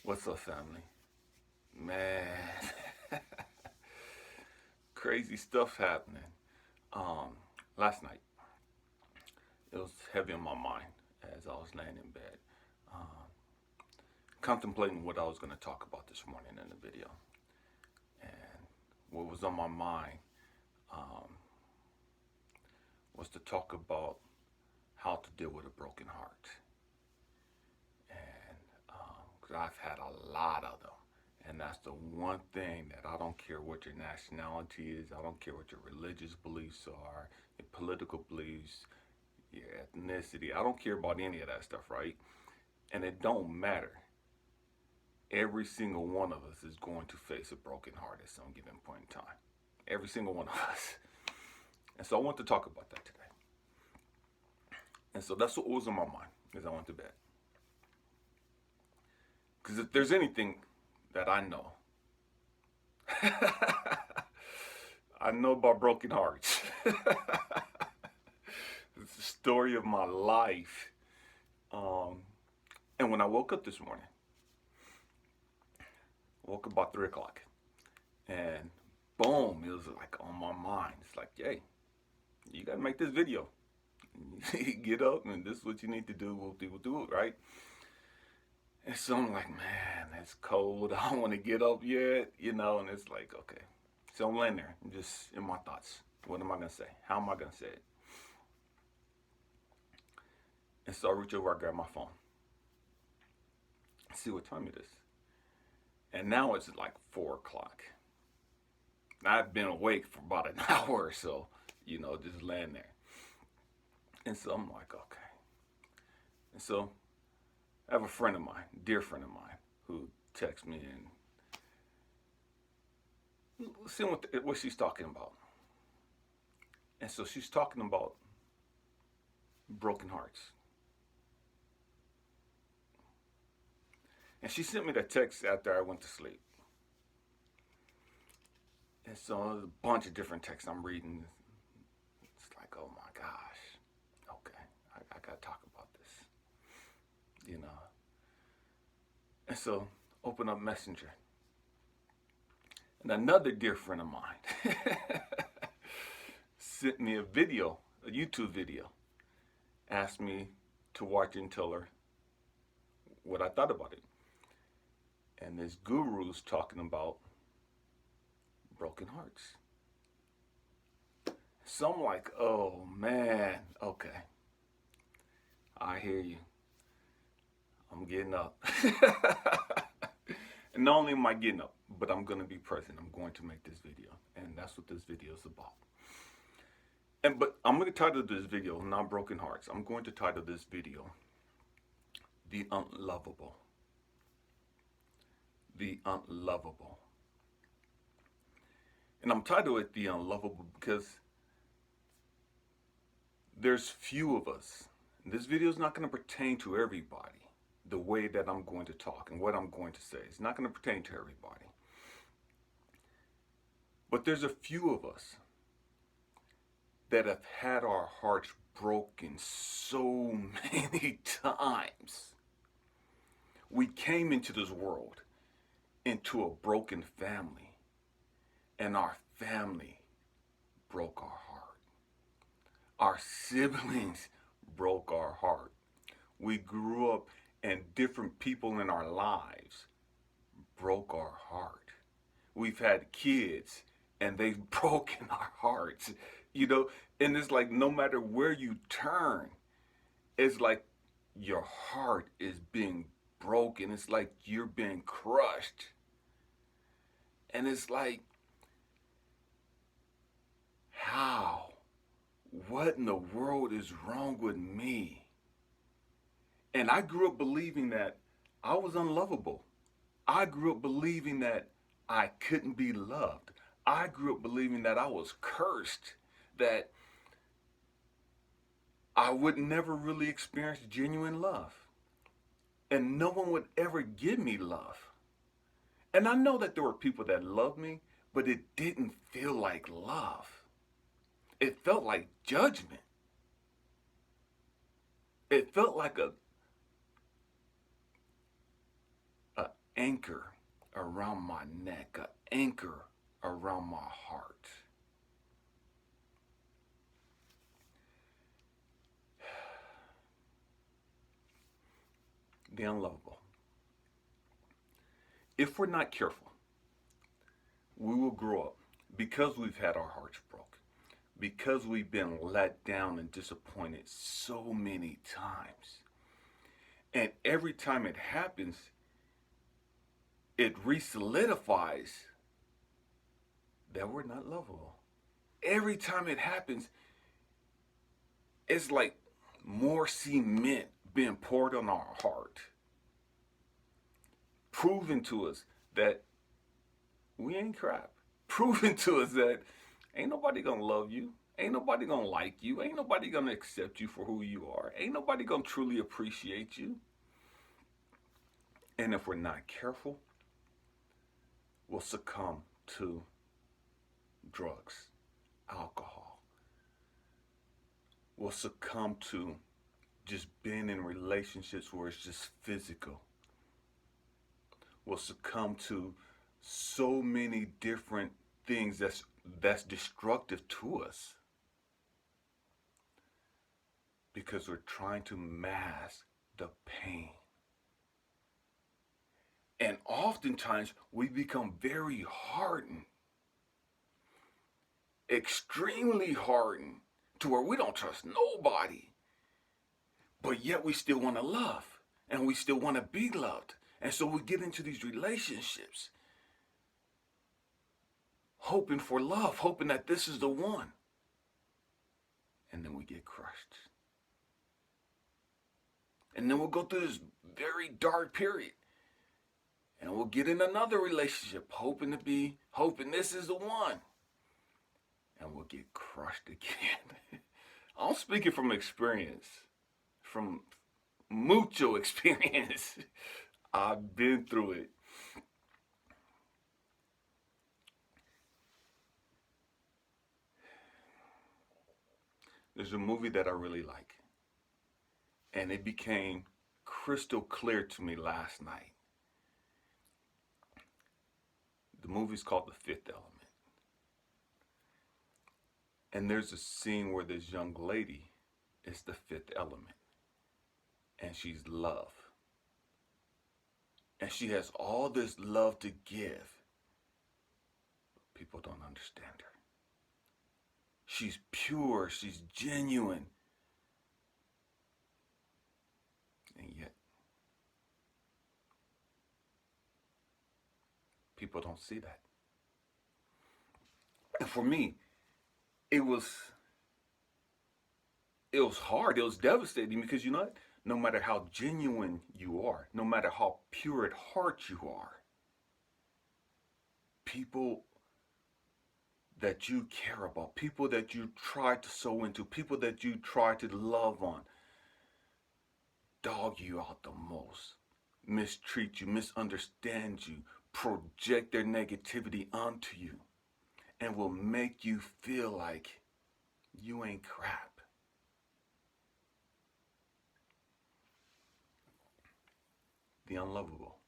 What's up, family? Man, crazy stuff happening. Um, Last night it was heavy on my mind as I was laying in bed, um, contemplating what I was going to talk about this morning in the video. And what was on my mind um, was to talk about how to deal with a broken heart. And because I've had a lot of them. And that's the one thing that I don't care what your nationality is, I don't care what your religious beliefs are, your political beliefs, your ethnicity. I don't care about any of that stuff, right? And it don't matter. Every single one of us is going to face a broken heart at some given point in time. Every single one of us. And so I want to talk about that today. And so that's what was on my mind as I went to bed. Because if there's anything that I know, I know about broken hearts. It's the story of my life. Um, and when I woke up this morning, woke up about 3 o'clock, and boom, it was like on my mind. It's like, hey, you gotta make this video. Get up, and this is what you need to do. We'll do it, right? And so I'm like, man, it's cold. I don't want to get up yet, And it's like, okay. So I'm laying there, I'm just in my thoughts. What am I gonna say? How am I gonna say it? And so I reach over, I grab my phone, see what time it is. And now it's like 4 o'clock. I've been awake for about an hour or so, just laying there. And so I'm like, okay. And so I have a friend of mine, dear friend of mine, who texts me and seeing what she's talking about. And so she's talking about broken hearts. And she sent me that text after I went to sleep. And so there's a bunch of different texts I'm reading. It's like, oh my gosh, okay, I gotta talk about this, And so open up Messenger. And another dear friend of mine sent me a video, a YouTube video, asked me to watch and tell her what I thought about it. And this guru's talking about broken hearts. So I'm like, oh man, okay. I hear you. I'm getting up. And not only am I getting up, but I'm going to be present. I'm going to make this video. And that's what this video is about. But I'm going to title this video, not Broken Hearts. I'm going to title this video, The Unlovable. The Unlovable. And I'm titled it The Unlovable because there's few of us. This video is not going to pertain to everybody. The way that I'm going to talk and what I'm going to say is not going to pertain to everybody. But there's a few of us that have had our hearts broken so many times. We came into this world into a broken family, and our family broke our heart. Our siblings broke our heart. We grew up and different people in our lives broke our heart. We've had kids and they've broken our hearts, and it's like no matter where you turn, it's like your heart is being broken. It's like you're being crushed. And it's like, how? What in the world is wrong with me? And I grew up believing that I was unlovable. I grew up believing that I couldn't be loved. I grew up believing that I was cursed, that I would never really experience genuine love. And no one would ever give me love. And I know that there were people that loved me, but it didn't feel like love. It felt like judgment. It felt like a anchor around my neck, an anchor around my heart. The unlovable. If we're not careful, we will grow up because we've had our hearts broke, because we've been let down and disappointed so many times. And every time it happens, it re-solidifies that we're not lovable. Every time it happens, it's like more cement being poured on our heart, proving to us that we ain't crap. Proving to us that ain't nobody gonna love you. Ain't nobody gonna like you. Ain't nobody gonna accept you for who you are. Ain't nobody gonna truly appreciate you. And if we're not careful, we'll succumb to drugs, alcohol. We'll succumb to just being in relationships where it's just physical. We'll succumb to so many different things that's destructive to us because we're trying to mask the pain. And oftentimes we become very hardened, extremely hardened, to where we don't trust nobody. But yet we still want to love and we still want to be loved. And so we get into these relationships hoping for love, hoping that this is the one. And then we get crushed. And then we'll go through this very dark period. And we'll get in another relationship, hoping this is the one. And we'll get crushed again. I'm speaking from experience, from mucho experience. I've been through it. There's a movie that I really like. And it became crystal clear to me last night. The movie's called The Fifth Element. And there's a scene where this young lady is the fifth element. And she's love. And she has all this love to give. People don't understand her. She's pure, she's genuine. And yet, people don't see that. And for me, it was hard, it was devastating because you know what? No matter how genuine you are, no matter how pure at heart you are, people that you care about, people that you try to sow into, people that you try to love on, dog you out the most, mistreat you, misunderstand you, project their negativity onto you, and will make you feel like you ain't crap. The unlovable.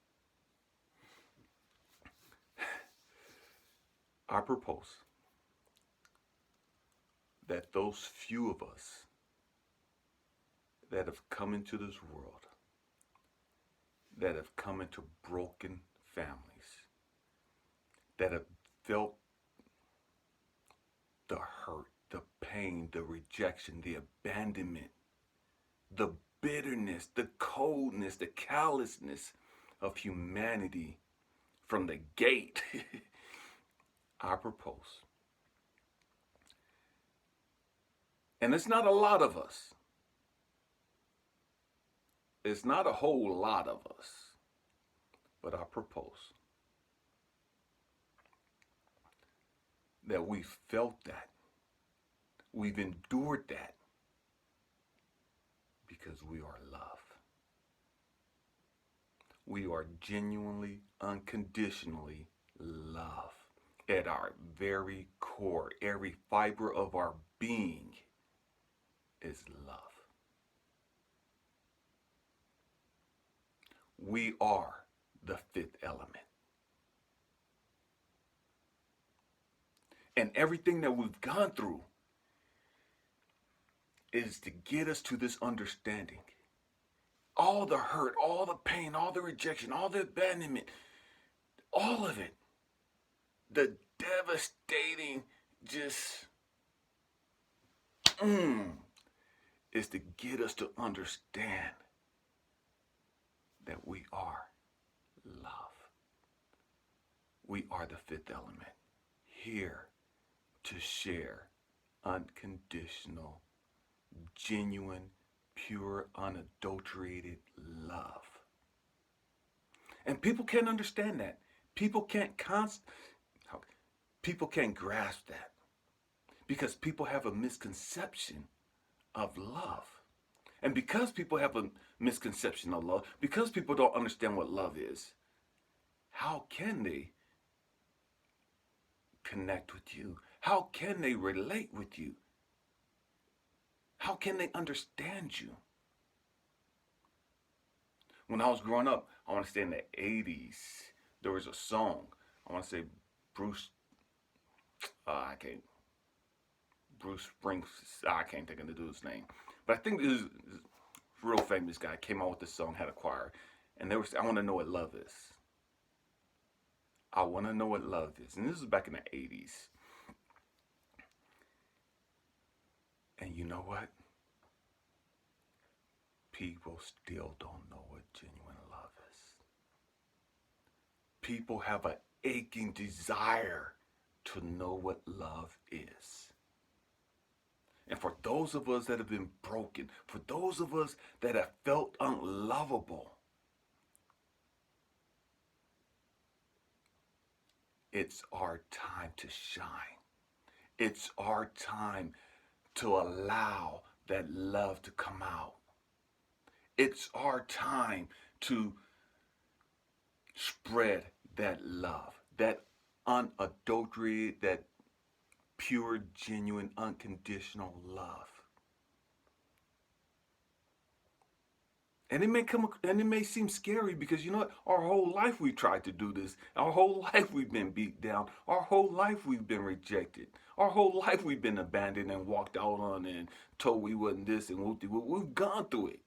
I propose that those few of us that have come into this world, that have come into broken families, that have felt the hurt, the pain, the rejection, the abandonment, the bitterness, the coldness, the callousness of humanity from the gate, I propose. And it's not a lot of us. It's not a whole lot of us. But I propose that we've felt that. We've endured that. Because we are love. We are genuinely, unconditionally love. At our very core, every fiber of our being is love. We are the fifth element. And everything that we've gone through is to get us to this understanding. All the hurt, all the pain, all the rejection, all the abandonment, all of it, the devastating just is to get us to understand that we are love. We are the fifth element, here to share unconditional, genuine, pure, unadulterated love. And people can't understand that. People can't people can't grasp that because people have a misconception of love. And because people have a misconception of love, because people don't understand what love is, how can they connect with you? How can they relate with you? How can they understand you? When I was growing up, I want to say in the 80s, there was a song. I want to say Bruce Springs, I can't think of the dude's name. But I think this is a real famous guy, came out with this song, had a choir. And they were saying, I want to know what love is. I want to know what love is. And this was back in the 80s. And you know what? People still don't know what genuine love is. People have an aching desire to know what love is. And for those of us that have been broken, for those of us that have felt unlovable, it's our time to shine. It's our time to allow that love to come out. It's our time to spread that love, that unadulterated, that pure, genuine, unconditional love. And it may seem scary because you know what? Our whole life we've tried to do this. Our whole life we've been beat down. Our whole life we've been rejected. Our whole life we've been abandoned and walked out on and told we wasn't this and we've gone through it.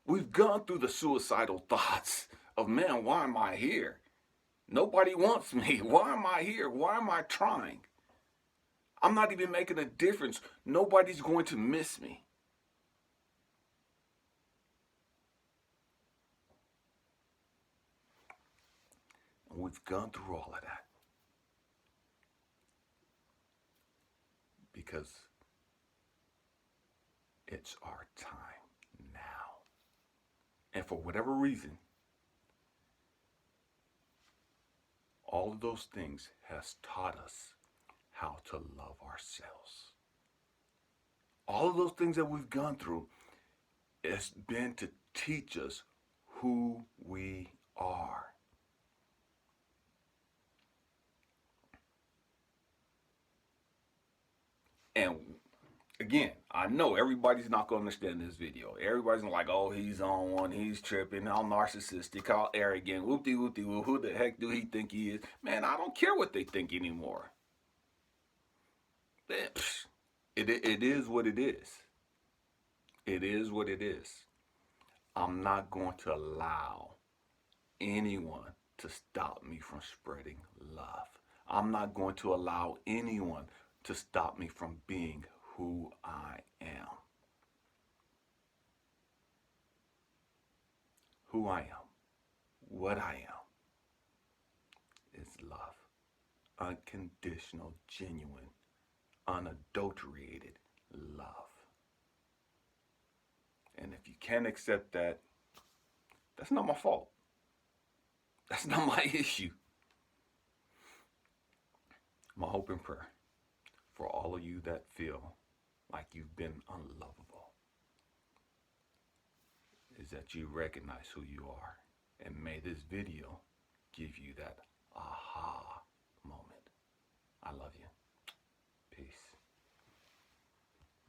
We've gone through the suicidal thoughts of, man, why am I here? Nobody wants me. Why am I here? Why am I trying? I'm not even making a difference. Nobody's going to miss me. And we've gone through all of that because it's our time now. And for whatever reason, all of those things has taught us how to love ourselves. All of those things that we've gone through has been to teach us who we are. And again, I know everybody's not going to understand this video. Everybody's like, oh, he's on one, he's tripping, how narcissistic, how arrogant, whoop-de-whoop-de-whoop, who the heck do he think he is? Man, I don't care what they think anymore. It is what it is. It is what it is. I'm not going to allow anyone to stop me from spreading love. I'm not going to allow anyone to stop me from being who I am. Who I am, what I am, is love. Unconditional, genuine, unadulterated love. And if you can't accept that, that's not my fault. That's not my issue. My hope and prayer for all of you that feel like you've been unlovable is that you recognize who you are. And may this video give you that aha moment. I love you.